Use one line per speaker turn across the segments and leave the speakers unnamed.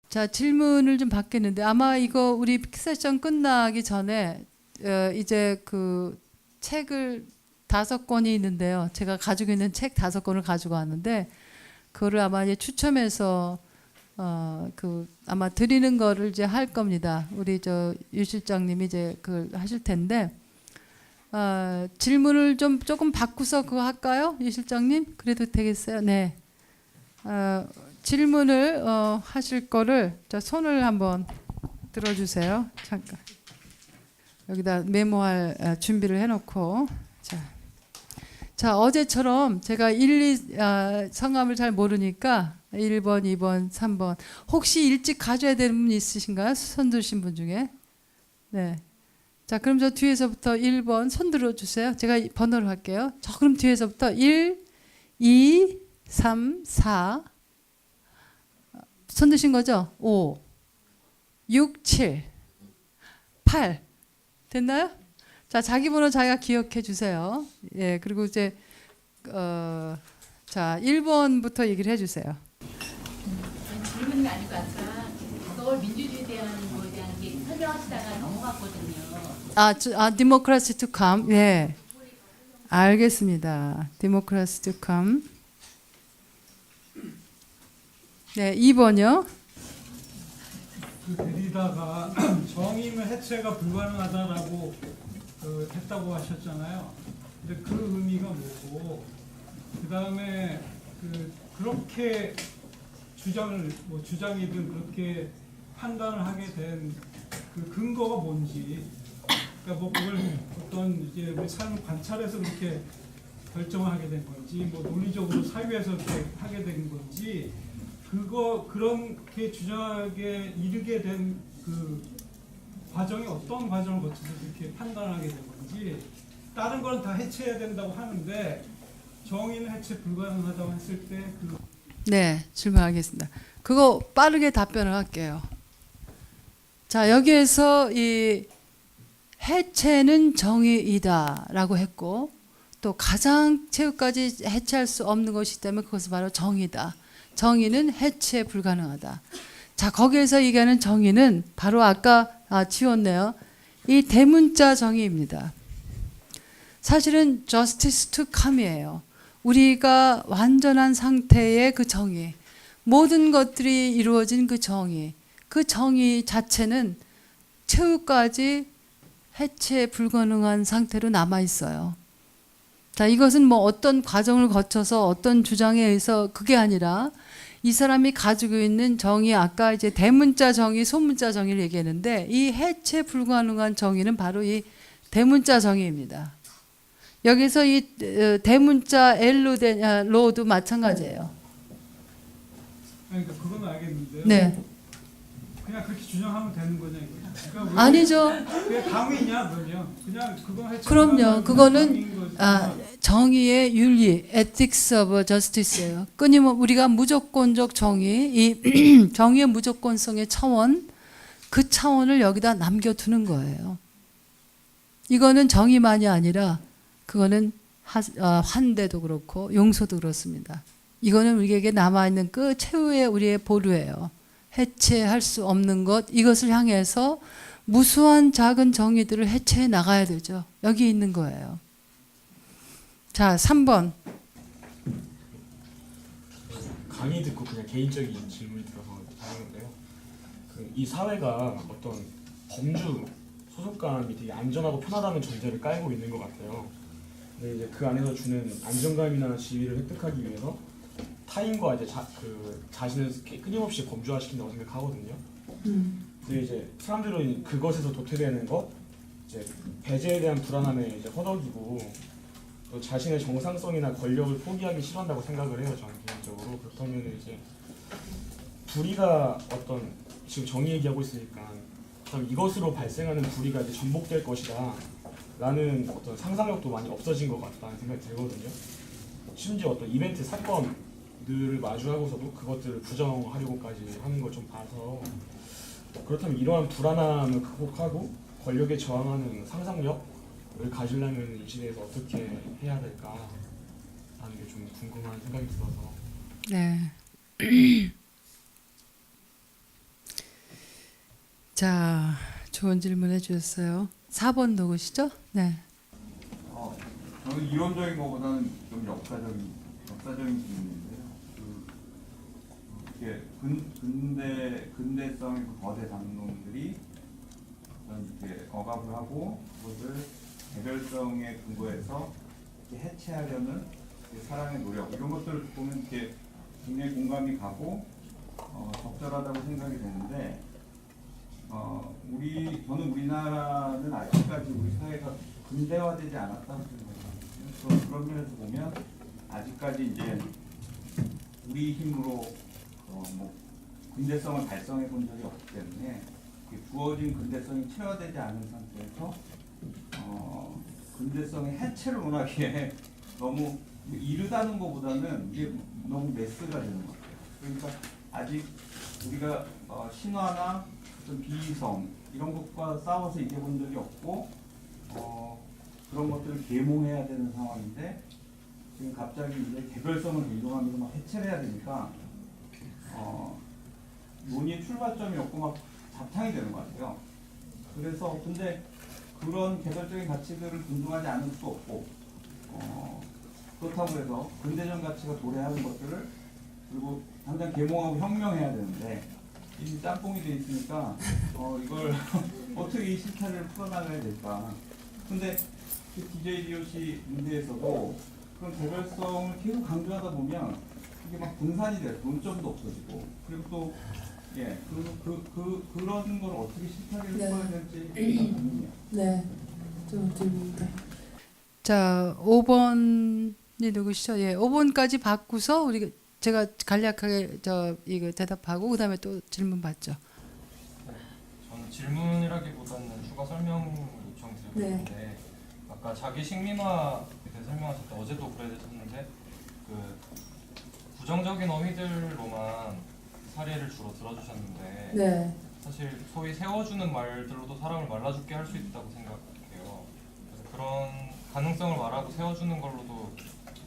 자, 질문을 좀 받겠는데 아마 이거 우리 세션 끝나기 전에 이제 그 책을 5권이 있는데요. 제가 가지고 있는 책 5권을 가지고 왔는데 그거를 아마 이제 추첨해서 그 아마 드리는 거를 이제 할 겁니다. 우리 저 유 실장님이 이제 그걸 하실 텐데 질문을 좀 조금 바꾸서 그거 할까요, 유 실장님? 그래도 되겠어요? 네. 질문을 하실 거를 자 손을 한번 들어주세요. 잠깐 여기다 메모할 준비를 해놓고 자 어제처럼 제가 1, 2 성함을 잘 모르니까 1번, 2번, 3번 혹시 일찍 가져야 되는 분 있으신가요? 손 드신 분 중에? 네. 자 그럼 저 뒤에서부터 1번 손 들어주세요. 제가 번호를 할게요. 저 그럼 뒤에서부터 1, 2, 3, 4 손 드신 거죠? 5, 6, 7, 8 됐나요? 자 자기 번호 자기가 기억해 주세요. 예 그리고 이제 자 1번부터 얘기를 해주세요.
질문이 아니고 아까 서울 민주주의에 대한 거에 대한 게 설명하시다가 넘어갔거든요.
Democracy to come. 예. 알겠습니다. Democracy to come. 네, 2번요.
그 데리다가 정의는 해체가 불가능하다라고 했다고 하셨잖아요. 근데 그 의미가 뭐고, 그 다음에 그렇게 주장이든 그렇게 판단을 하게 된 그 근거가 뭔지, 그러니까 뭐 그걸 어떤 이제 우리 삶을 관찰해서 그렇게 결정을 하게 된 건지, 뭐 논리적으로 사유에서 이렇게 하게 된 건지, 그렇게 주장하게 이르게 된 그 과정이 어떤 과정을 거쳐서 이렇게 판단하게 된 건지, 다른 거는 다 해체해야 된다고 하는데 정의는 해체 불가능하다고 했을 때
네, 질문하겠습니다. 그거 빠르게 답변을 할게요. 자, 여기에서 이 해체는 정의이다라고 했고 또 가장 최후까지 해체할 수 없는 것이 있다면 그것은 바로 정의다. 정의는 해체 불가능하다. 자, 거기에서 얘기하는 정의는 바로 아까 지웠네요. 이 대문자 정의입니다. 사실은 justice to come이에요. 우리가 완전한 상태의 그 정의, 모든 것들이 이루어진 그 정의 자체는 최후까지 해체 불가능한 상태로 남아 있어요. 자, 이것은 뭐 어떤 과정을 거쳐서 어떤 주장에 의해서 그게 아니라 이 사람이 가지고 있는 정의, 아까 이제 대문자 정의, 소문자 정의를 얘기했는데 이 해체 불가능한 정의는 바로 이 대문자 정의입니다. 여기서 이 대문자 로도 마찬가지예요.
그러니까 그건 알겠는데요.
네.
그냥 그렇게 주장하면 되는 거냐 이거죠. 그러니까
아니죠.
그게 당위냐 그러면 그냥 그건 해체
그럼요.
불가능한
그거는
당위인 거지.
정의의 윤리, ethics of justice예요. 끊임없이 우리가 무조건적 정의, 이 정의의 무조건성의 차원, 그 차원을 여기다 남겨두는 거예요. 이거는 정의만이 아니라 그거는 환대도 그렇고 용서도 그렇습니다. 이거는 우리에게 남아있는 그 최후의 우리의 보루예요. 해체할 수 없는 것, 이것을 향해서 무수한 작은 정의들을 해체해 나가야 되죠. 여기 있는 거예요. 자, 3번.
강의 듣고 그냥 개인적인 질문이 들어서 하는데요. 이 사회가 어떤 범주 소속감이 되게 안전하고 편하다는 전제를 깔고 있는 것 같아요. 근데 이제 그 안에서 주는 안정감이나 지위를 획득하기 위해서 타인과 이제 자신을 끊임없이 범주화시킨다고 생각하거든요. 근데 이제 사람들은 그것에서 도태되는 것, 이제 배제에 대한 불안함에 이제 허덕이고 또 자신의 정상성이나 권력을 포기하기 싫어한다고 생각을 해요. 저는 개인적으로. 그렇다면 이제 불의가 어떤 지금 정의 얘기하고 있으니까 그럼 이것으로 발생하는 불의가 이제 전복될 것이다 라는 어떤 상상력도 많이 없어진 것 같다는 생각이 들거든요. 심지어 어떤 이벤트 사건들을 마주하고서도 그것들을 부정하려고까지 하는 걸 좀 봐서, 그렇다면 이러한 불안함을 극복하고 권력에 저항하는 상상력을 가지려면 이 시대에서 어떻게 해야 될까 하는 게 좀 궁금한 생각이 들어서.
네. 자, 좋은 질문 해주셨어요. 4번 누구시죠? 네.
저는 이론적인 것보다는 좀 역사적인 질문인데요. 이게 근대성의 그 거대 담론들이 이렇게 억압을 하고 그것을 개별성에 근거해서 이렇게 해체하려는 사람의 노력 이런 것들을 보면 이렇게 굉장히 공감이 가고 적절하다고 생각이 되는데 저는 우리나라는 아직까지 우리 사회가 근대화되지 않았다고 생각합니다. 그런 면에서 보면 아직까지 이제 우리 힘으로 뭐 근대성을 달성해 본 적이 없기 때문에 주어진 근대성이 체화되지 않은 상태에서 근대성의 해체를 원하기에 너무 이르다는 것보다는 이게 너무 메스가 되는 것 같아요. 그러니까 아직 우리가 신화나 어떤 비이성 이런 것과 싸워서 이겨본 적이 없고 그런 것들을 계몽해야 되는 상황인데 지금 갑자기 이제 개별성을 이동하면서 막 해체를 해야 되니까 논의의 출발점이 없고 막 잡탕이 되는 것 같아요. 그래서 근데 그런 개별적인 가치들을 존중하지 않을 수 없고 그렇다고 해서 근대적 가치가 도래하는 것들을 그리고 당장 계몽하고 혁명해야 되는데 이미 짬뽕이 돼 있으니까 이걸 어떻게 이 실타래를 풀어나가야 될까. 근데 그 DJDOC 문제에서도 그런 개별성을 계속 강조하다 보면 이게 막 분산이 돼요. 논점도 없어지고 그리고 또 그런 걸 어떻게 실타래를 풀어야 될지 고민이에요.
네. 좀 질문입니다. 자, 5번이 누구시죠? 예, 5번까지 받고서 제가 간략하게 이거 대답하고 그다음에 또 질문 받죠.
저는 질문이라기보다는 추가 설명 요청드리고 있는데 아까 자기 식민화에 대해 설명하실 때 어제도 그러셨는데 그 부정적인 어휘들로만 사례를 주로 들어주셨는데 사실 소위 세워주는 말들로도 사람을 말라죽게 할 수 있다고 생각해요. 그래서 그런 가능성을 말하고 세워주는 걸로도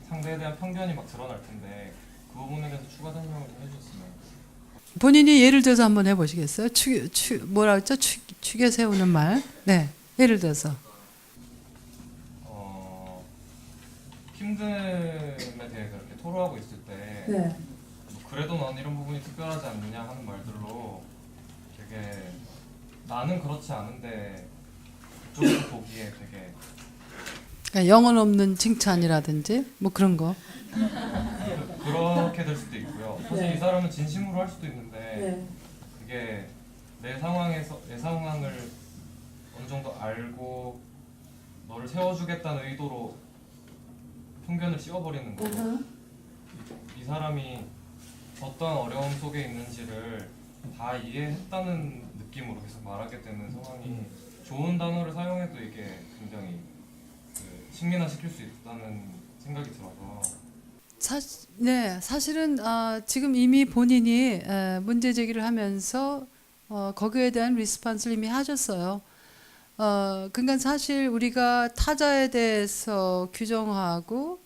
상대에 대한 편견이 막 드러날 텐데 그 부분에 대해서 추가 설명을 좀 해주셨으면.
본인이 예를 들어서 한번 해보시겠어요? 뭐라 했죠? 축에 세우는 말. 네. 예를 들어서.
힘듦에 대해서 이렇게 토로하고 있을 때 그래도 난 이런 부분이 특별하지 않느냐 하는 말들로 되게 나는 그렇지 않은데 그쪽에서 보기에 되게
그러니까 영혼 없는 칭찬이라든지 뭐 그런 거.
그렇게 될 수도 있고요. 사실 이 사람은 진심으로 할 수도 있는데 그게 내 상황을 어느 정도 알고 너를 세워주겠다는 의도로 편견을 씌워버리는 거고 이 사람이 어떠한 어려움 속에 있는지를 다 이해했다는 느낌으로 계속 말하게 되는 상황이 좋은 단어를 사용해도 이게 굉장히 식민화시킬 수 있다는 생각이 들어서
사실은 지금 이미 본인이 문제 제기를 하면서 거기에 대한 리스폰스를 이미 하셨어요. 그러니까 사실 우리가 타자에 대해서 규정하고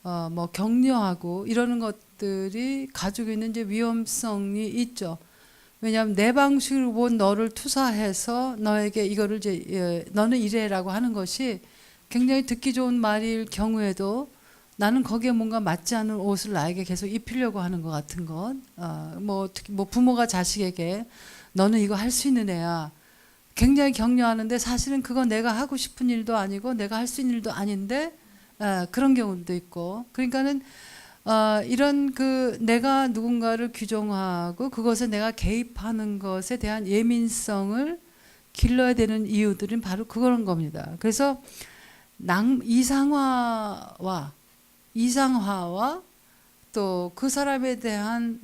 뭐 격려하고 이러는 것들이 가지고 있는 이제 위험성이 있죠. 왜냐하면 내 방식으로 본 너를 투사해서 너에게 이거를 이제 너는 이래라고 하는 것이 굉장히 듣기 좋은 말일 경우에도 나는 거기에 뭔가 맞지 않는 옷을 나에게 계속 입히려고 하는 것 같은 것. 특히 뭐 부모가 자식에게 너는 이거 할 수 있는 애야. 굉장히 격려하는데 사실은 그건 내가 하고 싶은 일도 아니고 내가 할 수 있는 일도 아닌데 그런 경우도 있고. 그러니까는 이런 내가 누군가를 규정하고 그것에 내가 개입하는 것에 대한 예민성을 길러야 되는 이유들은 바로 그런 겁니다. 그래서 이상화와 또 그 사람에 대한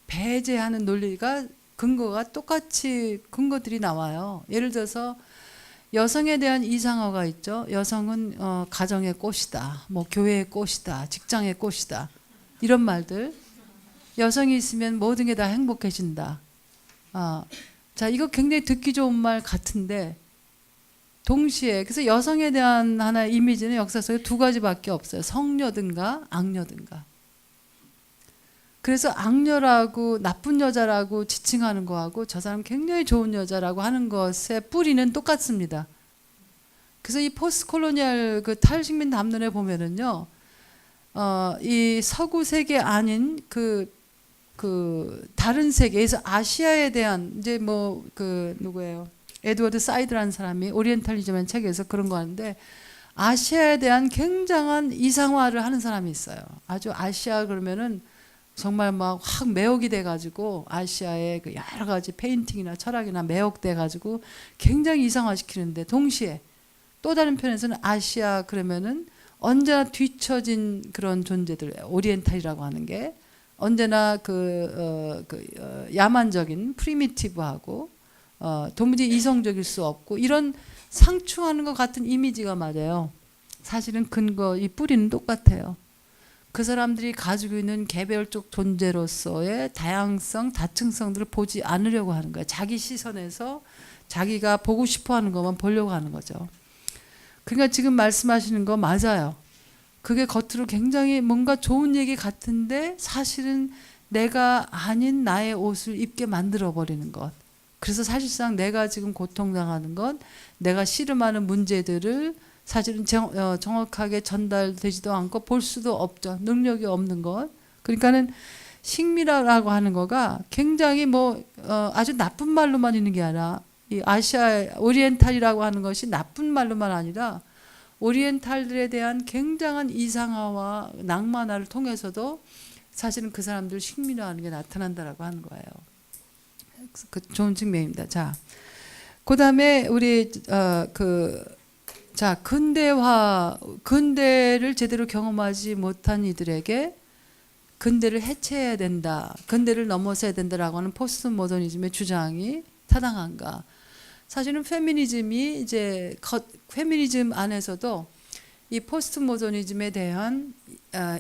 배제하는 논리가 근거가 똑같이 근거들이 나와요. 예를 들어서 여성에 대한 이상화가 있죠. 여성은 가정의 꽃이다, 뭐 교회의 꽃이다, 직장의 꽃이다 이런 말들. 여성이 있으면 모든 게 다 행복해진다. 자, 이거 굉장히 듣기 좋은 말 같은데 동시에 그래서 여성에 대한 하나의 이미지는 역사 속에 두 가지밖에 없어요. 성녀든가 악녀든가. 그래서 악녀라고 나쁜 여자라고 지칭하는 거하고 저 사람 굉장히 좋은 여자라고 하는 것의 뿌리는 똑같습니다. 그래서 이 포스트 콜로니얼 그 탈식민 담론에 보면은요, 이 서구 세계 아닌 그 다른 세계에서 아시아에 대한 이제 뭐 그 누구예요? 에드워드 사이드라는 사람이 오리엔탈리즘이라는 책에서 그런 거 하는데 아시아에 대한 굉장한 이상화를 하는 사람이 있어요. 아주 아시아 그러면은 정말 막 확 매혹이 돼가지고 아시아의 그 여러 가지 페인팅이나 철학이나 매혹돼 가지고 굉장히 이상화시키는데 동시에 또 다른 편에서는 아시아 그러면은 언제나 뒤처진 그런 존재들 오리엔탈이라고 하는 게 언제나 야만적인 프리미티브하고 도무지 이성적일 수 없고 이런 상충하는 것 같은 이미지가 맞아요. 사실은 이 뿌리는 똑같아요. 그 사람들이 가지고 있는 개별적 존재로서의 다양성, 다층성들을 보지 않으려고 하는 거예요. 자기 시선에서 자기가 보고 싶어하는 것만 보려고 하는 거죠. 그러니까 지금 말씀하시는 거 맞아요. 그게 겉으로 굉장히 뭔가 좋은 얘기 같은데 사실은 내가 아닌 나의 옷을 입게 만들어버리는 것. 그래서 사실상 내가 지금 고통당하는 것, 내가 씨름하는 문제들을 사실은 정확하게 전달되지도 않고 볼 수도 없죠. 능력이 없는 것. 그러니까는 식미라고 하는 거가 굉장히 아주 나쁜 말로만 있는 게 아니라 이 아시아 오리엔탈이라고 하는 것이 나쁜 말로만 아니라 오리엔탈들에 대한 굉장한 이상화와 낭만화를 통해서도 사실은 그 사람들 식민화하는 게 나타난다라고 하는 거예요. 그 좋은 측면입니다. 자, 그다음에 우리 근대를 제대로 경험하지 못한 이들에게 근대를 해체해야 된다, 근대를 넘어서야 된다라고 하는 포스트 모더니즘의 주장이 타당한가? 사실은 페미니즘이 페미니즘 안에서도 이 포스트 모더니즘에 대한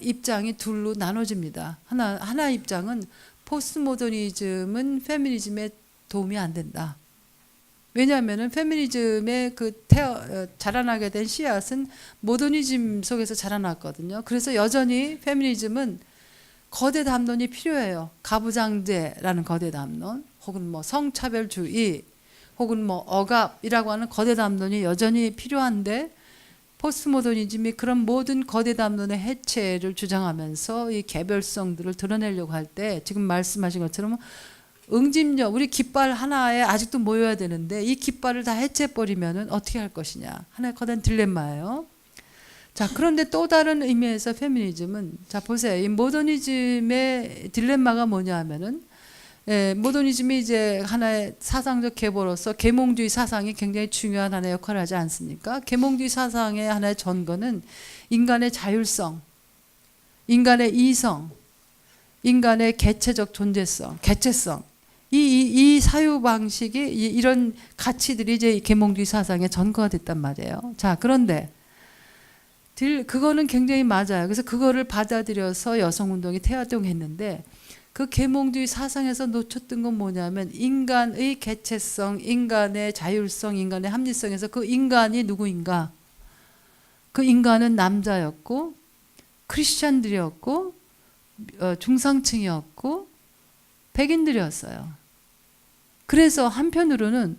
입장이 둘로 나눠집니다. 하나 입장은 포스트 모더니즘은 페미니즘에 도움이 안 된다. 왜냐하면은 페미니즘의 자라나게 된 씨앗은 모더니즘 속에서 자라났거든요. 그래서 여전히 페미니즘은 거대 담론이 필요해요. 가부장제라는 거대 담론, 혹은 성차별주의, 혹은 억압이라고 하는 거대 담론이 여전히 필요한데 포스트 모더니즘이 그런 모든 거대 담론의 해체를 주장하면서 이 개별성들을 드러내려고 할 때 지금 말씀하신 것처럼 응집력, 우리 깃발 하나에 아직도 모여야 되는데 이 깃발을 다 해체해버리면 어떻게 할 것이냐. 하나의 거대한 딜레마예요. 자, 그런데 또 다른 의미에서 페미니즘은, 자, 보세요. 이 모더니즘의 딜레마가 뭐냐 하면은, 모더니즘이 이제 하나의 사상적 계보로서 계몽주의 사상이 굉장히 중요한 하나의 역할을 하지 않습니까? 계몽주의 사상의 하나의 전거는 인간의 자율성, 인간의 이성, 인간의 개체적 존재성, 개체성, 이 사유 방식이 이런 가치들이 이제 계몽주의 사상의 전거가 됐단 말이에요. 자, 그런데 그거는 굉장히 맞아요. 그래서 그거를 받아들여서 여성운동이 태화동했는데 그 계몽주의 사상에서 놓쳤던 건 뭐냐면 인간의 개체성, 인간의 자율성, 인간의 합리성에서 그 인간이 누구인가? 그 인간은 남자였고 크리스찬들이었고 중상층이었고 백인들이었어요. 그래서 한편으로는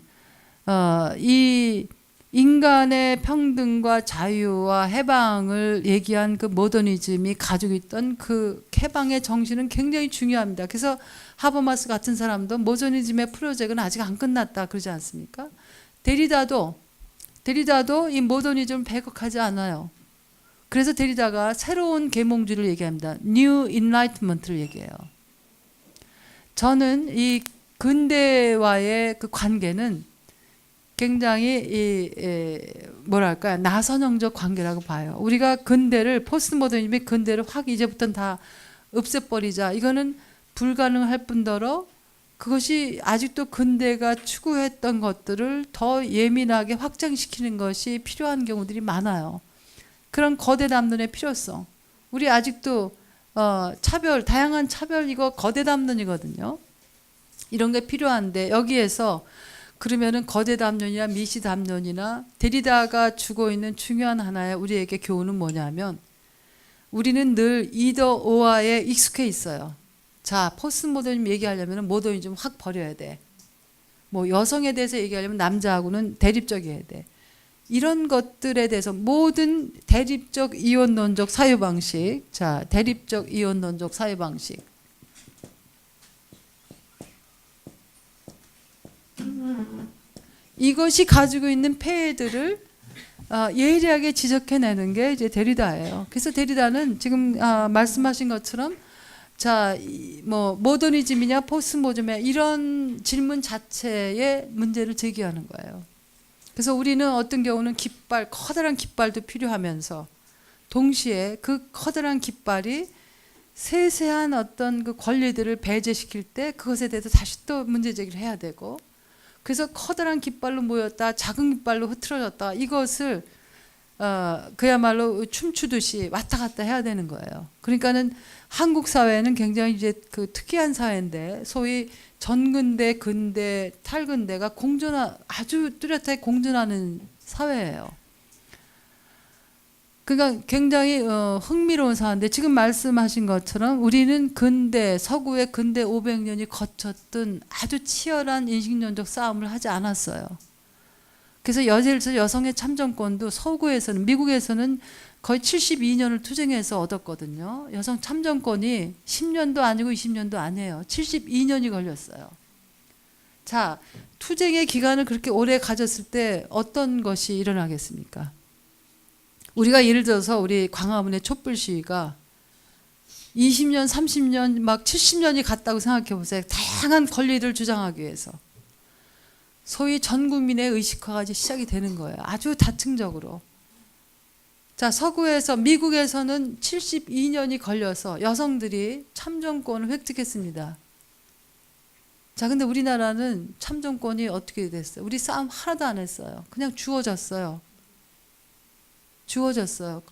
이 인간의 평등과 자유와 해방을 얘기한 그 모더니즘이 가지고 있던 그 해방의 정신은 굉장히 중요합니다. 그래서 하버마스 같은 사람도 모더니즘의 프로젝트는 아직 안 끝났다 그러지 않습니까? 데리다도 이 모더니즘을 배격하지 않아요. 그래서 데리다가 새로운 계몽주의를 얘기합니다. New Enlightenment를 얘기해요. 저는 이 근대와의 그 관계는 굉장히 나선형적 관계라고 봐요. 우리가 포스트 모더니즘의 근대를 확 이제부터는 다 없애버리자. 이거는 불가능할 뿐더러 그것이 아직도 근대가 추구했던 것들을 더 예민하게 확장시키는 것이 필요한 경우들이 많아요. 그런 거대 담론의 필요성. 우리 아직도 다양한 차별 이거 거대 담론이거든요. 이런 게 필요한데 여기에서 그러면은 거대 담론이나 미시 담론이나 데리다가 주고 있는 중요한 하나의 우리에게 교훈은 뭐냐면 우리는 늘 이더 오아에 익숙해 있어요. 자, 포스트 모더니즘 얘기하려면 모더니즘 확 버려야 돼. 뭐 여성에 대해서 얘기하려면 남자하고는 대립적이어야 돼. 이런 것들에 대해서 모든 대립적 이원론적 사유방식, 자, 대립적 이원론적 사유방식. 이것이 가지고 있는 폐해들을 예리하게 지적해내는 게 이제 데리다예요. 그래서 데리다는 지금 말씀하신 것처럼 자, 뭐 모더니즘이냐 포스트모더니즘이냐 이런 질문 자체의 문제를 제기하는 거예요. 그래서 우리는 어떤 경우는 깃발, 커다란 깃발도 필요하면서 동시에 그 커다란 깃발이 세세한 어떤 그 권리들을 배제시킬 때 그것에 대해서 다시 또 문제 제기를 해야 되고, 그래서 커다란 깃발로 모였다 작은 깃발로 흐트러졌다 이것을 그야말로 춤추듯이 왔다 갔다 해야 되는 거예요. 그러니까는 한국 사회는 굉장히 이제 그 특이한 사회인데 소위 전근대, 근대, 탈근대가 아주 뚜렷하게 공존하는 사회예요. 그러니까 굉장히 흥미로운 사회인데 지금 말씀하신 것처럼 우리는 근대, 서구의 근대 500년이 거쳤던 아주 치열한 인식론적 싸움을 하지 않았어요. 그래서 예를 들어서 여성의 참정권도 서구에서는, 미국에서는 거의 72년을 투쟁해서 얻었거든요. 여성 참정권이 10년도 아니고 20년도 아니에요. 72년이 걸렸어요. 자, 투쟁의 기간을 그렇게 오래 가졌을 때 어떤 것이 일어나겠습니까? 우리가 예를 들어서 우리 광화문의 촛불 시위가 20년, 30년, 막 70년이 갔다고 생각해 보세요. 다양한 권리를 주장하기 위해서. 소위 전 국민의 의식화가 이제 시작이 되는 거예요. 아주 다층적으로. 자, 서구에서, 미국에서는 72년이 걸려서 여성들이 참정권을 획득했습니다. 자, 근데 우리나라는 참정권이 어떻게 됐어요? 우리 싸움 하나도 안 했어요. 그냥 주어졌어요. 주어졌어요.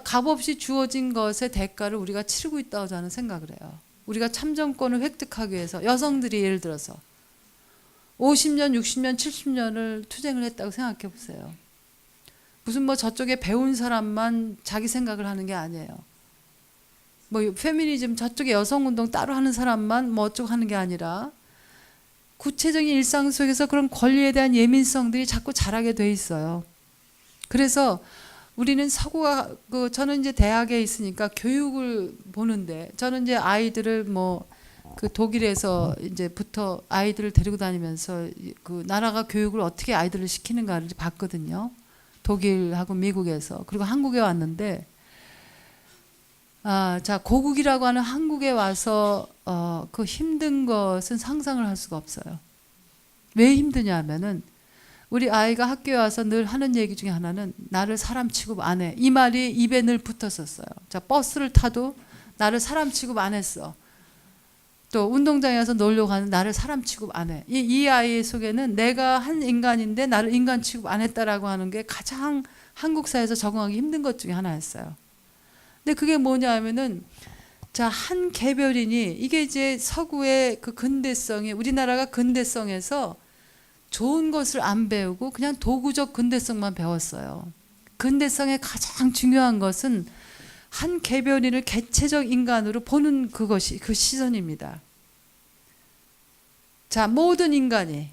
값없이 주어진 것의 대가를 우리가 치르고 있다고 저는 생각을 해요. 우리가 참정권을 획득하기 위해서 여성들이 예를 들어서 50년, 60년, 70년을 투쟁을 했다고 생각해 보세요. 무슨 뭐 저쪽에 배운 사람만 자기 생각을 하는 게 아니에요. 뭐 페미니즘 저쪽에 여성운동 따로 하는 사람만 뭐 어쩌고 하는 게 아니라 구체적인 일상 속에서 그런 권리에 대한 예민성들이 자꾸 자라게 돼 있어요. 그래서 우리는 서구가 저는 이제 대학에 있으니까 교육을 보는데 저는 이제 아이들을 뭐 그 독일에서 이제부터 아이들을 데리고 다니면서 그 나라가 교육을 어떻게 아이들을 시키는가를 봤거든요. 독일하고 미국에서. 그리고 한국에 왔는데 자, 고국이라고 하는 한국에 와서 그 힘든 것은 상상을 할 수가 없어요. 왜 힘드냐면은 우리 아이가 학교에 와서 늘 하는 얘기 중에 하나는 나를 사람 취급 안 해. 이 말이 입에 늘 붙었었어요. 자, 버스를 타도 나를 사람 취급 안 했어. 또 운동장에 가서 놀러 가는 나를 사람 취급 안 해. 이 아이 속에는 내가 한 인간인데 나를 인간 취급 안 했다라고 하는 게 가장 한국 사회에서 적응하기 힘든 것 중에 하나였어요. 근데 그게 뭐냐 하면은 자, 한 개별인이 이게 이제 서구의 그 근대성이 우리나라가 근대성에서 좋은 것을 안 배우고 그냥 도구적 근대성만 배웠어요. 근대성의 가장 중요한 것은 한 개별인을 개체적 인간으로 보는 그것이 그 시선입니다. 자, 모든 인간이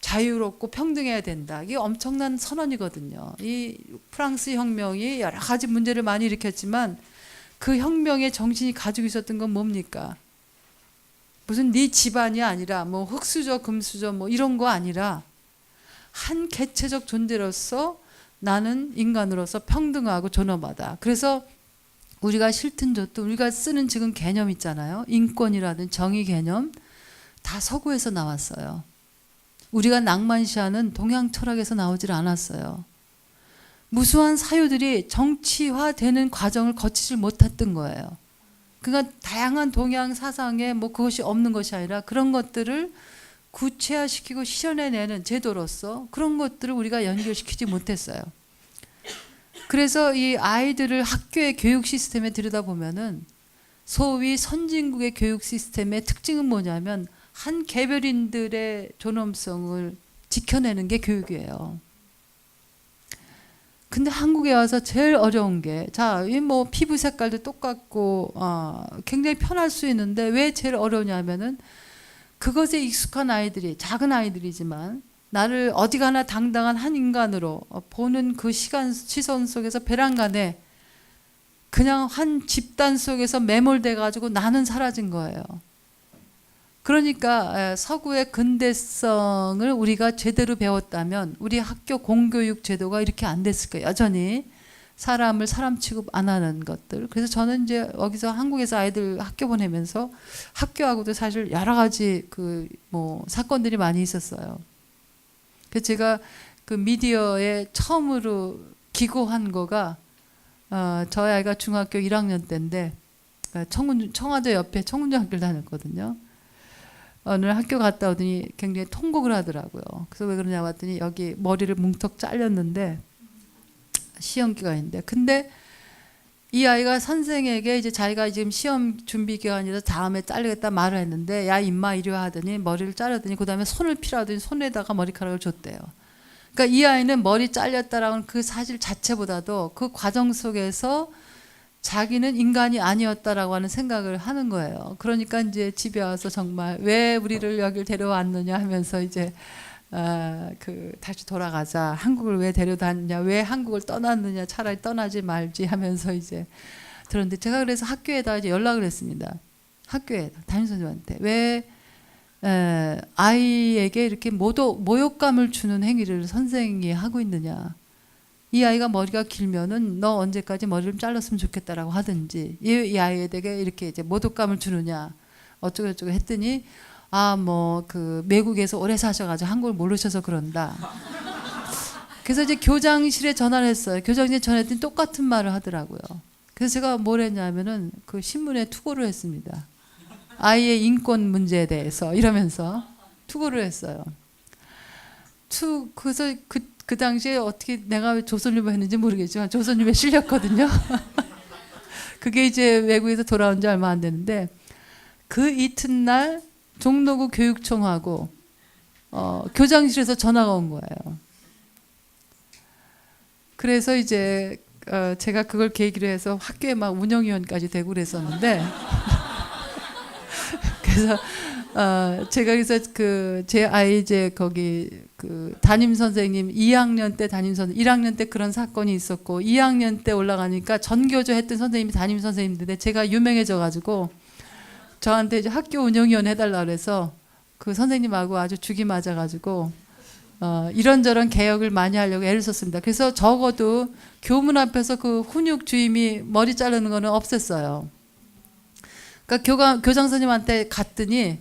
자유롭고 평등해야 된다. 이게 엄청난 선언이거든요. 이 프랑스 혁명이 여러 가지 문제를 많이 일으켰지만 그 혁명의 정신이 가지고 있었던 건 뭡니까? 무슨 네 집안이 아니라 뭐 흙수저 금수저 뭐 이런 거 아니라 한 개체적 존재로서 나는 인간으로서 평등하고 존엄하다. 그래서 우리가 싫든 좋든 우리가 쓰는 지금 개념 있잖아요. 인권이라든 정의 개념 다 서구에서 나왔어요. 우리가 낭만시하는 동양 철학에서 나오질 않았어요. 무수한 사유들이 정치화되는 과정을 거치질 못했던 거예요. 그러니까 다양한 동양 사상에 뭐 그것이 없는 것이 아니라 그런 것들을 구체화시키고 실현해내는 제도로서 그런 것들을 우리가 연결시키지 못했어요. 그래서 이 아이들을 학교의 교육 시스템에 들여다보면은 소위 선진국의 교육 시스템의 특징은 뭐냐면 한 개별인들의 존엄성을 지켜내는 게 교육이에요. 근데 한국에 와서 제일 어려운 게, 자, 이 뭐 피부 색깔도 똑같고, 굉장히 편할 수 있는데 왜 제일 어려우냐면은 그것에 익숙한 아이들이, 작은 아이들이지만 나를 어디 가나 당당한 한 인간으로 보는 그 시선 속에서 베란간에 그냥 한 집단 속에서 매몰돼 가지고 나는 사라진 거예요. 그러니까 서구의 근대성을 우리가 제대로 배웠다면 우리 학교 공교육 제도가 이렇게 안 됐을 거예요. 여전히 사람을 사람 취급 안 하는 것들. 그래서 저는 이제 여기서 한국에서 아이들 학교 보내면서 학교하고도 사실 여러 가지 그 뭐 사건들이 많이 있었어요. 그래서 제가 그 미디어에 처음으로 기고한 거가 저희 아이가 중학교 1학년 때인데 청와대 옆에 청운중학교를 다녔거든요. 어느 학교 갔다 오더니 굉장히 통곡을 하더라고요. 그래서 왜 그러냐 봤더니 여기 머리를 뭉턱 잘렸는데 시험 기간인데, 근데 이 아이가 선생에게 이제 자기가 지금 시험 준비 기간이라서 다음에 잘리겠다 말을 했는데, 야 임마 이리 와 하더니 머리를 자르더니 그 다음에 손을 피라더니 손에다가 머리카락을 줬대요. 그러니까 이 아이는 머리 잘렸다라는 그 사실 자체보다도 그 과정 속에서 자기는 인간이 아니었다라고 하는 생각을 하는 거예요. 그러니까 이제 집에 와서 정말 왜 우리를 여길 데려왔느냐 하면서 이제 다시 돌아가자. 한국을 왜 데려다녔냐, 왜 한국을 떠났느냐, 차라리 떠나지 말지 하면서 이제 들었는데, 제가 그래서 학교에다 이제 연락을 했습니다. 학교에 담임선생님한테 왜 아이에게 이렇게 모욕감을 주는 행위를 선생이 하고 있느냐. 이 아이가 머리가 길면은 너 언제까지 머리를 좀 잘랐으면 좋겠다라고 하든지, 이 아이에게 이렇게 이제 모독감을 주느냐 어쩌고 저쩌고 했더니 뭐 그 외국에서 오래 사셔가지고 한국을 모르셔서 그런다. 그래서 이제 교장실에 전화를 했어요. 교장실에 전화했더니 똑같은 말을 하더라고요. 그래서 제가 뭘 했냐면은 그 신문에 투고를 했습니다. 아이의 인권 문제에 대해서 이러면서 투고를 했어요. 그래서 그 당시에 어떻게 내가 왜 조선일보 했는지 모르겠지만 조선일보에 실렸거든요. 그게 이제 외국에서 돌아온 지 얼마 안 됐는데, 그 이튿날 종로구 교육청하고 교장실에서 전화가 온 거예요. 그래서 이제 제가 그걸 계기로 해서 학교에 막 운영위원까지 되고 그랬었는데 그래서 제가 그래서 제 아이 이제 거기 그 담임 선생님 2학년 때 1학년 때 그런 사건이 있었고 2학년 때 올라가니까 전교조 했던 선생님이 담임 선생님인데 제가 유명해져 가지고 저한테 이제 학교 운영위원 해달라 그래서 그 선생님하고 아주 죽이 맞아 가지고 이런저런 개혁을 많이 하려고 애를 썼습니다. 그래서 적어도 교문 앞에서 그 훈육 주임이 머리 자르는 거는 없앴어요. 그러니까 교장 선생님한테 갔더니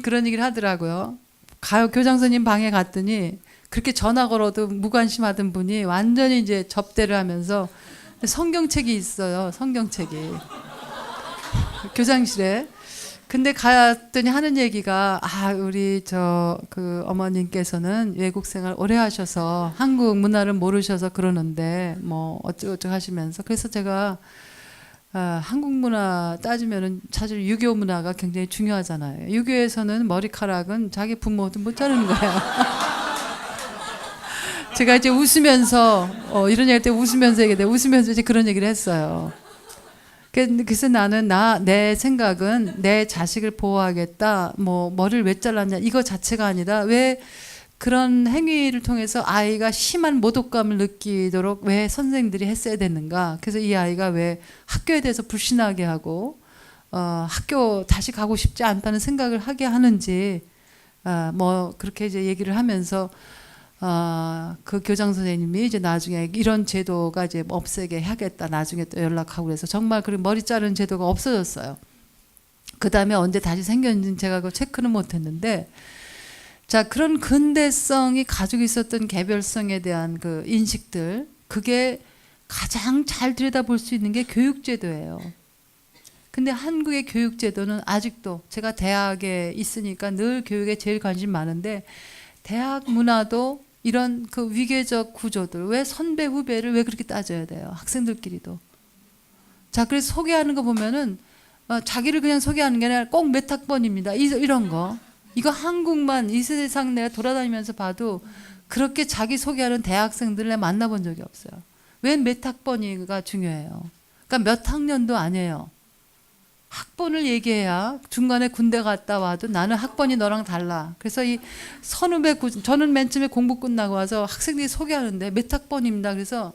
그런 얘기를 하더라고요. 교장 선생님 방에 갔더니 그렇게 전화 걸어도 무관심하던 분이 완전히 이제 접대를 하면서 성경책이 있어요. 성경책이 교장실에. 근데 갔더니 하는 얘기가 우리 그 어머님께서는 외국 생활 오래 하셔서 한국 문화를 모르셔서 그러는데 뭐 어쩌고저쩌고 하시면서, 그래서 제가 한국 문화 따지면은 사실 유교 문화가 굉장히 중요하잖아요. 유교에서는 머리카락은 자기 부모도 못 자르는 거예요. 제가 이제 웃으면서 이런 얘기할 때 웃으면서 이제 그런 얘기를 했어요. 그래서 나는 내 생각은 내 자식을 보호하겠다. 뭐 머리를 왜 잘랐냐 이거 자체가 아니라 왜 그런 행위를 통해서 아이가 심한 모독감을 느끼도록 왜 선생님들이 했어야 됐는가. 그래서 이 아이가 왜 학교에 대해서 불신하게 하고 학교 다시 가고 싶지 않다는 생각을 하게 하는지 뭐 그렇게 이제 얘기를 하면서 그 교장 선생님이 이제 나중에 이런 제도가 이제 없애게 하겠다 나중에 또 연락하고 그래서 정말 그 머리 자르는 제도가 없어졌어요. 그 다음에 언제 다시 생겼는지 제가 그거 체크는 못했는데, 자, 그런 근대성이 가지고 있었던 개별성에 대한 그 인식들, 그게 가장 잘 들여다볼 수 있는 게 교육제도예요. 근데 한국의 교육제도는 아직도, 제가 대학에 있으니까 늘 교육에 제일 관심 많은데, 대학 문화도 이런 그 위계적 구조들, 왜 선배 후배를 왜 그렇게 따져야 돼요? 학생들끼리도. 자, 그래서 소개하는 거 보면은 자기를 그냥 소개하는 게 아니라 꼭 몇 학번입니다. 이런 거. 이거 한국만 이 세상 내가 돌아다니면서 봐도 그렇게 자기 소개하는 대학생들을 내가 만나본 적이 없어요. 왜 몇 학번이가 중요해요. 그러니까 몇 학년도 아니에요. 학번을 얘기해야 중간에 군대 갔다 와도 나는 학번이 너랑 달라. 그래서 이 선후배 저는 맨 처음에 공부 끝나고 와서 학생들이 소개하는데 몇 학번입니다. 그래서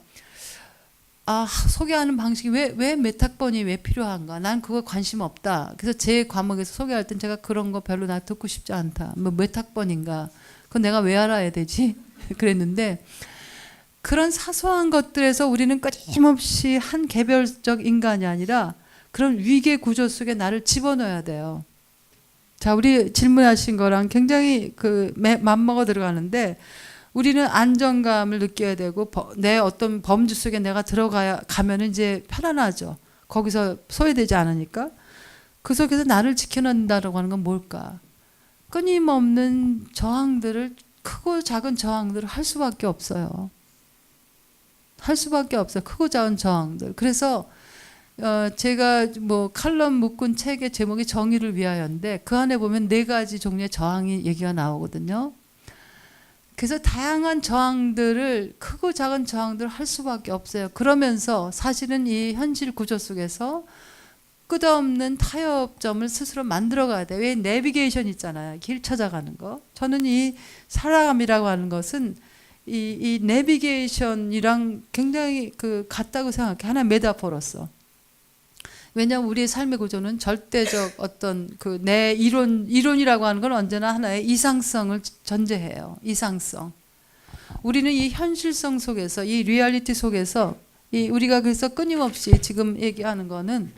소개하는 방식이 왜 몇 학번이 왜 필요한가? 난 그거 관심 없다. 그래서 제 과목에서 소개할 땐 제가 그런 거 별로 나 듣고 싶지 않다. 뭐 몇 학번인가? 그건 내가 왜 알아야 되지? 그랬는데 그런 사소한 것들에서 우리는 끊임없이 한 개별적 인간이 아니라 그런 위계 구조 속에 나를 집어넣어야 돼요. 자, 우리 질문하신 거랑 굉장히 맞먹어 들어가는데 우리는 안정감을 느껴야 되고 내 어떤 범주 속에 내가 가면은 이제 편안하죠. 거기서 소외되지 않으니까. 그 속에서 나를 지켜낸다라고 하는 건 뭘까? 끊임없는 저항들을 크고 작은 저항들을 할 수밖에 없어요. 할 수밖에 없어요. 크고 작은 저항들. 그래서 제가 뭐 칼럼 묶은 책의 제목이 정의를 위하여인데 그 안에 보면 4가지 종류의 저항이 얘기가 나오거든요. 그래서 다양한 저항들을 크고 작은 저항들을 할 수밖에 없어요. 그러면서 사실은 이 현실 구조 속에서 끝없는 타협점을 스스로 만들어가야 돼요. 왜 내비게이션 있잖아요. 길 찾아가는 거. 저는 이 살아감이라고 하는 것은 이 내비게이션이랑 굉장히 같다고 생각해. 하나의 메타포로서. 왜냐하면 우리의 삶의 구조는 절대적 어떤 내 이론이라고 하는 건 언제나 하나의 이상성을 전제해요. 이상성. 우리는 이 현실성 속에서, 이 리얼리티 속에서, 우리가 그래서 끊임없이 지금 얘기하는 거는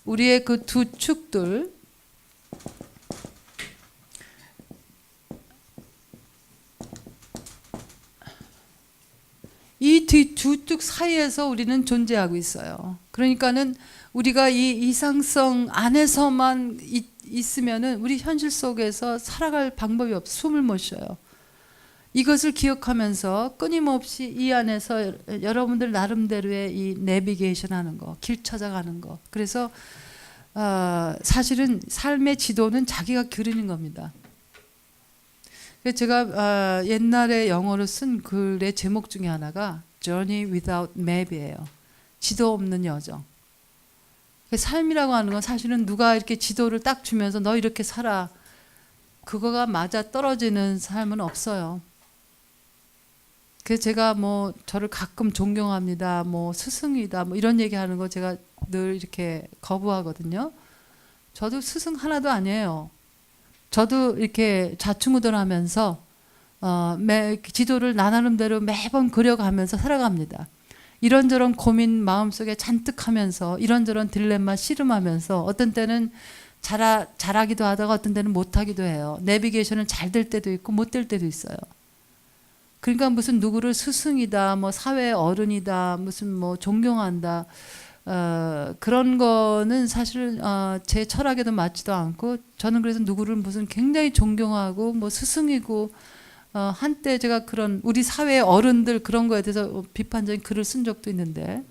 우리의 그 두 축들, 이 두 축 사이에서 우리는 존재하고 있어요. 그러니까는 우리가 이 이상성 안에서만 있으면은 우리 현실 속에서 살아갈 방법이 숨을 못 쉬어요. 이것을 기억하면서 끊임없이 이 안에서 여러분들 나름대로의 이 내비게이션 하는 거, 길 찾아가는 거. 그래서 사실은 삶의 지도는 자기가 그리는 겁니다. 제가 옛날에 영어로 쓴 글의 제목 중에 하나가 Journey Without Map이에요. 지도 없는 여정. 삶이라고 하는 건 사실은 누가 이렇게 지도를 딱 주면서 너 이렇게 살아. 그거가 맞아 떨어지는 삶은 없어요. 그래서 제가 뭐 저를 가끔 존경합니다. 뭐 스승이다. 뭐 이런 얘기하는 거 제가 늘 이렇게 거부하거든요. 저도 스승 하나도 아니에요. 저도 이렇게 좌충우돌하면서 지도를 나 나름대로 매번 그려가면서 살아갑니다. 이런저런 고민 마음속에 잔뜩 하면서 이런저런 딜레마 씨름하면서 어떤 때는 잘하기도 하다가 어떤 때는 못하기도 해요. 내비게이션은 잘 될 때도 있고 못 될 때도 있어요. 그러니까 무슨 누구를 스승이다, 뭐 사회 어른이다, 무슨 뭐 존경한다, 그런 거는 사실 제 철학에도 맞지도 않고 저는 그래서 누구를 무슨 굉장히 존경하고 뭐 스승이고 한때 제가 그런 우리 사회의 어른들 그런 거에 대해서 비판적인 글을 쓴 적도 있는데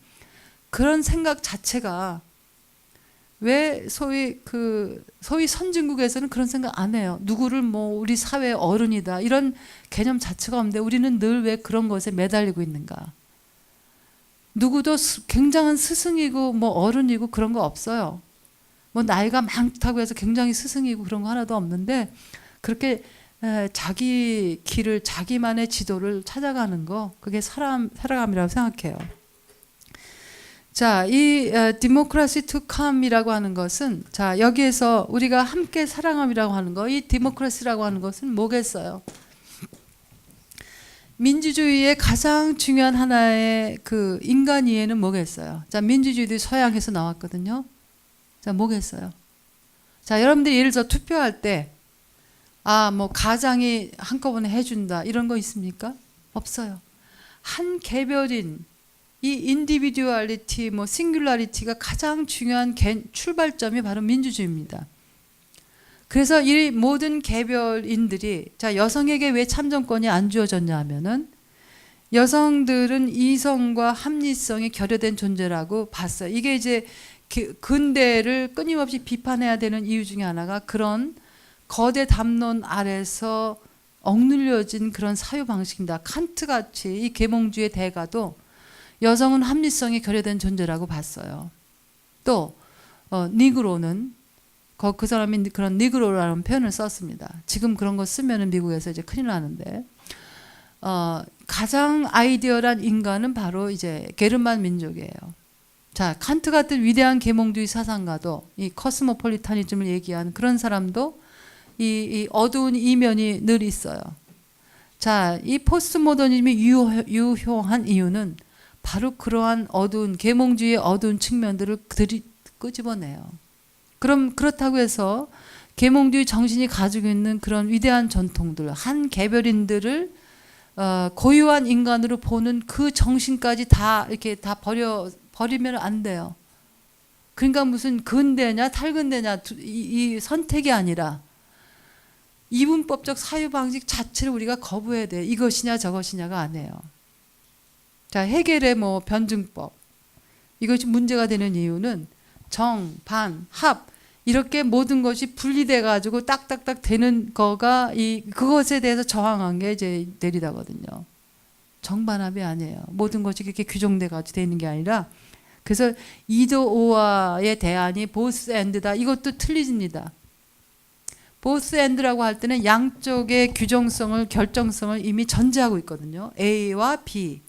그런 생각 자체가 왜 소위 선진국에서는 그런 생각 안 해요. 누구를 뭐 우리 사회의 어른이다 이런 개념 자체가 없는데 우리는 늘 왜 그런 것에 매달리고 있는가? 누구도 굉장한 스승이고 뭐 어른이고 그런 거 없어요. 뭐 나이가 많다고 해서 굉장히 스승이고 그런 거 하나도 없는데 그렇게 자기 길을 자기만의 지도를 찾아가는 거 그게 살아감이라고 생각해요. 자, 이 디모크라시 투 컴이라고 하는 것은 자 여기에서 우리가 함께 사랑함이라고 하는 거, 이 디모크라시라고 하는 것은 뭐겠어요? 민주주의의 가장 중요한 하나의 그 인간 이해는 뭐겠어요? 자, 민주주의도 서양에서 나왔거든요. 자, 뭐겠어요? 자, 여러분들이 예를 들어 투표할 때 뭐 가장이 한꺼번에 해준다 이런 거 있습니까? 없어요. 한 개별인 이 인디비듀얼리티, 뭐 싱귤라리티가 가장 중요한 출발점이 바로 민주주의입니다. 그래서 이 모든 개별인들이 자 여성에게 왜 참정권이 안 주어졌냐 하면은 여성들은 이성과 합리성이 결여된 존재라고 봤어요. 이게 이제 근대를 끊임없이 비판해야 되는 이유 중에 하나가 그런 거대 담론 아래서 억눌려진 그런 사유 방식입니다. 칸트 같이 이 계몽주의 대가도 여성은 합리성이 결여된 존재라고 봤어요. 또 니그로는 그 사람이 그런 니그로라는 표현을 썼습니다. 지금 그런 거 쓰면은 미국에서 이제 큰일 나는데 가장 아이디어란 인간은 바로 이제 게르만 민족이에요. 자, 칸트 같은 위대한 계몽주의 사상가도 이 코스모폴리타니즘을 얘기한 그런 사람도 이 어두운 이면이 늘 있어요. 자, 이 포스트모더니즘이 유효한 이유는 바로 그러한 어두운 계몽주의의 어두운 측면들을 그들이 끄집어내요. 그렇다고 해서 계몽주의 정신이 가지고 있는 그런 위대한 전통들, 한 개별인들을 고유한 인간으로 보는 그 정신까지 다 이렇게 다 버리면 안 돼요. 그러니까 무슨 근대냐 탈근대냐 이 선택이 아니라 이분법적 사유방식 자체를 우리가 거부해야 돼. 이것이냐 저것이냐가 아니에요. 자, 해겔의 뭐 변증법, 이것이 문제가 되는 이유는 정, 반, 합 이렇게 모든 것이 분리돼 가지고 딱딱딱 되는 거가 그것에 대해서 저항한 게 이제 데리다거든요. 정반합이 아니에요. 모든 것이 그렇게 규정돼 가지고 되는 게 아니라, 그래서 이더 오아의 대안이 보스 앤드다. 이것도 틀리집니다. 보스 앤드라고 할 때는 양쪽의 규정성을, 결정성을 이미 전제하고 있거든요. A와 B.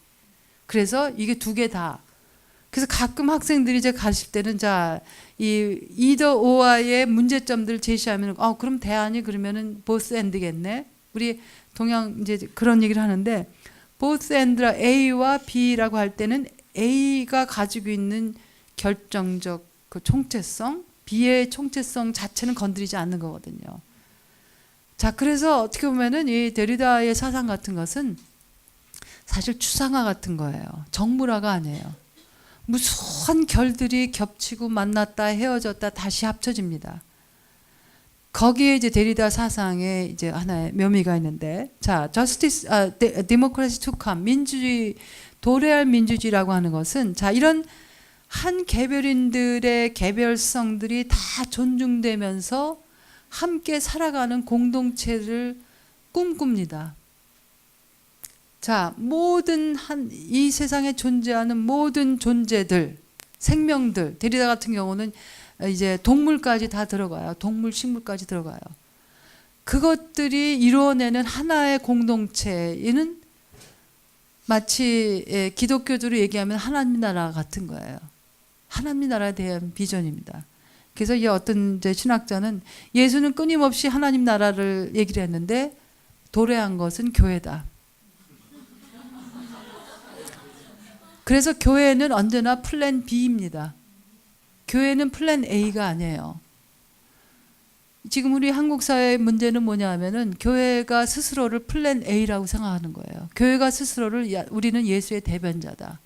그래서 이게 두 개 다. 그래서 가끔 학생들이 이제 가실 때는 자, 이 이더 오아의 문제점들을 제시하면 그럼 대안이 그러면은 보스 앤드겠네. 우리 동양 이제 그런 얘기를 하는데, 보스 앤드라 A와 B라고 할 때는 A가 가지고 있는 결정적 그 총체성, B의 총체성 자체는 건드리지 않는 거거든요. 자, 그래서 어떻게 보면은 이 데리다의 사상 같은 것은 사실 추상화 같은 거예요. 정물화가 아니에요. 무수한 결들이 겹치고 만났다 헤어졌다 다시 합쳐집니다. 거기에 이제 데리다 사상에 이제 하나의 묘미가 있는데, 자, 디모크라시 투캄, 민주주의, 도래할 민주주의라고 하는 것은, 자, 이런 한 개별인들의 개별성들이 다 존중되면서 함께 살아가는 공동체를 꿈꿉니다. 자, 이 세상에 존재하는 모든 존재들, 생명들, 데리다 같은 경우는 이제 동물까지 다 들어가요. 동물, 식물까지 들어가요. 그것들이 이루어내는 하나의 공동체는 마치 기독교적으로 얘기하면 하나님 나라 같은 거예요. 하나님 나라에 대한 비전입니다. 그래서 이 어떤 이제 신학자는 예수는 끊임없이 하나님 나라를 얘기를 했는데 도래한 것은 교회다. 그래서 교회는 언제나 플랜 B입니다. 교회는 플랜 A가 아니에요. 지금 우리 한국 사회의 문제는 뭐냐 하면은 교회가 스스로를 플랜 A라고 생각하는 거예요. 교회가 스스로를 우리는 예수의 대변자다.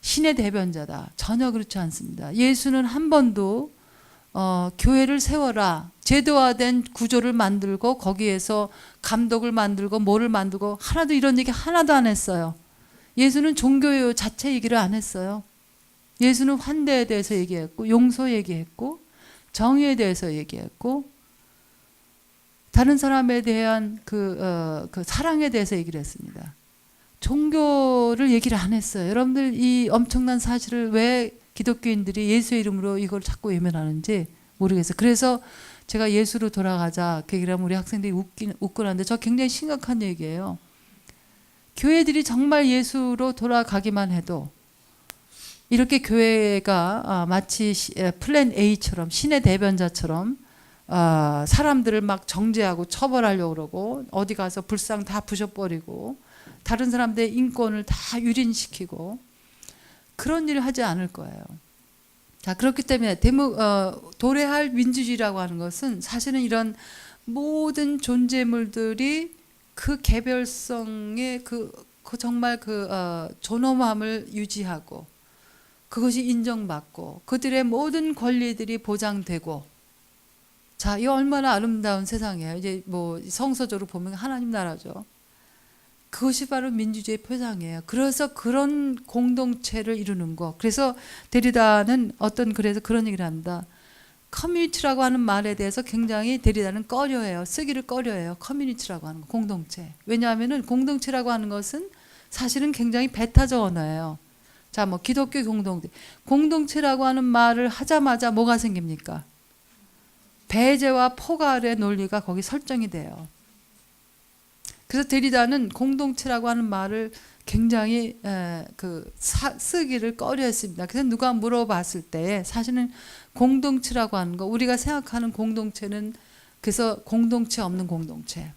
신의 대변자다. 전혀 그렇지 않습니다. 예수는 한 번도 교회를 세워라, 제도화된 구조를 만들고 거기에서 감독을 만들고 뭐를 만들고 하나도 이런 얘기 하나도 안 했어요. 예수는 종교 자체 얘기를 안 했어요. 예수는 환대에 대해서 얘기했고, 용서 얘기했고, 정의에 대해서 얘기했고, 다른 사람에 대한 그 사랑에 대해서 얘기를 했습니다. 종교를 얘기를 안 했어요. 여러분들 이 엄청난 사실을 왜 기독교인들이 예수의 이름으로 이걸 자꾸 외면하는지 모르겠어요. 그래서 제가 예수로 돌아가자 그 얘기를 하면 우리 학생들이 웃고 하는데 저 굉장히 심각한 얘기예요. 교회들이 정말 예수로 돌아가기만 해도 이렇게 교회가 마치 플랜 A처럼 신의 대변자처럼 사람들을 막 정죄하고 처벌하려고 그러고 어디 가서 불상 다 부셔버리고 다른 사람들의 인권을 다 유린시키고 그런 일을 하지 않을 거예요. 자, 그렇기 때문에 도래할 민주주의라고 하는 것은 사실은 이런 모든 존재물들이 그 개별성의 정말 존엄함을 유지하고 그것이 인정받고 그들의 모든 권리들이 보장되고, 자, 이 얼마나 아름다운 세상이에요. 이제 뭐 성서적으로 보면 하나님 나라죠. 그것이 바로 민주주의의 표상이에요. 그래서 그런 공동체를 이루는 거. 그래서 데리다는 그래서 그런 얘기를 한다. 커뮤니티라고 하는 말에 대해서 굉장히 데리다는 꺼려해요. 쓰기를 꺼려해요. 커뮤니티라고 하는 거, 공동체. 왜냐하면은 공동체라고 하는 것은 사실은 굉장히 배타적 언어예요. 자, 뭐 기독교 공동체. 공동체라고 하는 말을 하자마자 뭐가 생깁니까? 배제와 포괄의 논리가 거기 설정이 돼요. 그래서 데리다는 공동체라고 하는 말을 굉장히 쓰기를 꺼려했습니다. 그래서 누가 물어봤을 때 사실은 공동체라고 하는 거, 우리가 생각하는 공동체는 그래서 공동체 없는 공동체.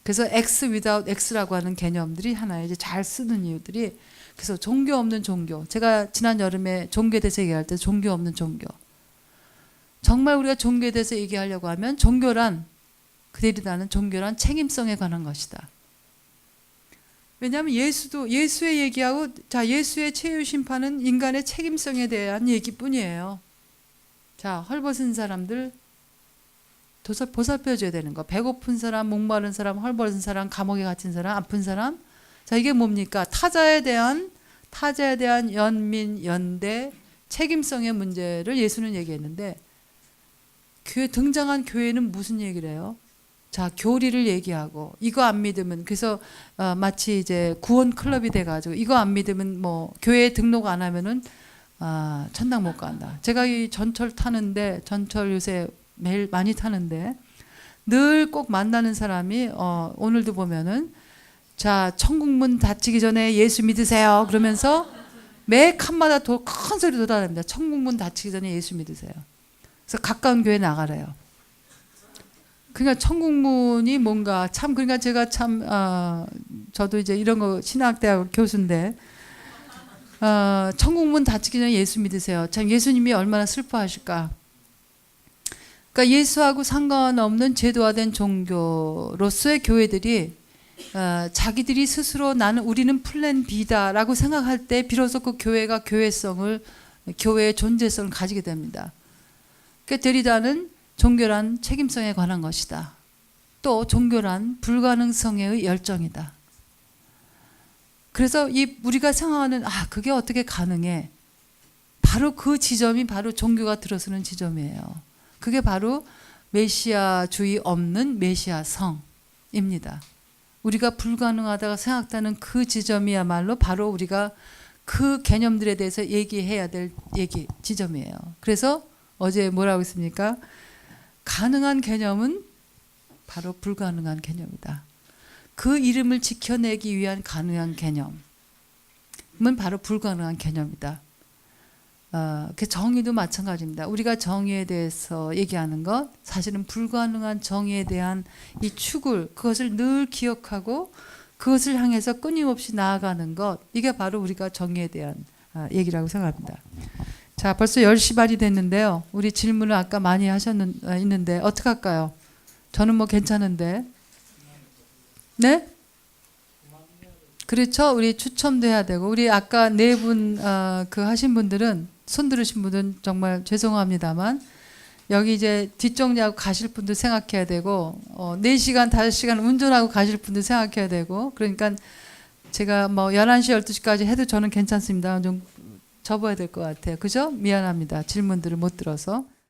그래서 X without X라고 하는 개념들이 하나 이제 잘 쓰는 이유들이 그래서 종교 없는 종교. 제가 지난 여름에 종교에 대해서 얘기할 때 종교 없는 종교. 정말 우리가 종교에 대해서 얘기하려고 하면 종교란 그들이라는 종교란 책임성에 관한 것이다. 왜냐하면 예수의 얘기하고 자 예수의 최후 심판은 인간의 책임성에 대한 얘기뿐이에요. 자 헐벗은 사람들 보살펴줘야 되는 거. 배고픈 사람, 목마른 사람, 헐벗은 사람, 감옥에 갇힌 사람, 아픈 사람. 자 이게 뭡니까? 타자에 대한 연민, 연대, 책임성의 문제를 예수는 얘기했는데 교회 등장한 교회는 무슨 얘기를 해요? 자 교리를 얘기하고 이거 안 믿으면 그래서 마치 이제 구원 클럽이 돼가지고 이거 안 믿으면 뭐 교회에 등록 안 하면은 천당 못 간다. 제가 이 전철 타는데 전철 요새 매일 많이 타는데 늘 꼭 만나는 사람이 오늘도 보면은 자 천국문 닫히기 전에 예수 믿으세요 그러면서 매 칸마다 큰 소리 돌아다닙니다. 천국문 닫히기 전에 예수 믿으세요. 그래서 가까운 교회 나가래요. 그러니까 천국문이 뭔가 참 그러니까 제가 참 저도 이제 이런 거 신학대학 교수인데 천국문 닫히기 전에 예수 믿으세요. 참 예수님이 얼마나 슬퍼하실까. 그러니까 예수하고 상관없는 제도화된 종교로서의 교회들이 자기들이 스스로 우리는 플랜 B다라고 생각할 때 비로소 그 교회가 교회의 존재성을 가지게 됩니다. 그러니까 데리다는 종교란 책임성에 관한 것이다. 또 종교란 불가능성의 열정이다. 그래서 우리가 생각하는 그게 어떻게 가능해? 바로 그 지점이 바로 종교가 들어서는 지점이에요. 그게 바로 메시아주의 없는 메시아성입니다. 우리가 불가능하다고 생각하는 그 지점이야말로 바로 우리가 그 개념들에 대해서 얘기해야 될 지점이에요. 그래서 어제 뭐라고 했습니까? 가능한 개념은 바로 불가능한 개념이다. 그 이름을 지켜내기 위한 가능한 개념은 바로 불가능한 개념이다. 그 정의도 마찬가지입니다. 우리가 정의에 대해서 얘기하는 것, 사실은 불가능한 정의에 대한 이 그것을 늘 기억하고 그것을 향해서 끊임없이 나아가는 것, 이게 바로 우리가 정의에 대한 얘기라고 생각합니다. 자, 벌써 10시 반이 됐는데요. 우리 질문을 아까 많이 있는데 어떻게 할까요? 저는 뭐 괜찮은데. 네? 그렇죠. 우리 추첨도 해야 되고 우리 아까 네 분 하신 분들은 손 들으신 분은 정말 죄송합니다만 여기 이제 뒷정리하고 가실 분도 생각해야 되고 4시간, 5시간 운전하고 가실 분도 생각해야 되고 그러니까 제가 뭐 11시, 12시까지 해도 저는 괜찮습니다. 좀 접어야 될 것 같아요. 그죠? 미안합니다. 질문들을 못 들어서.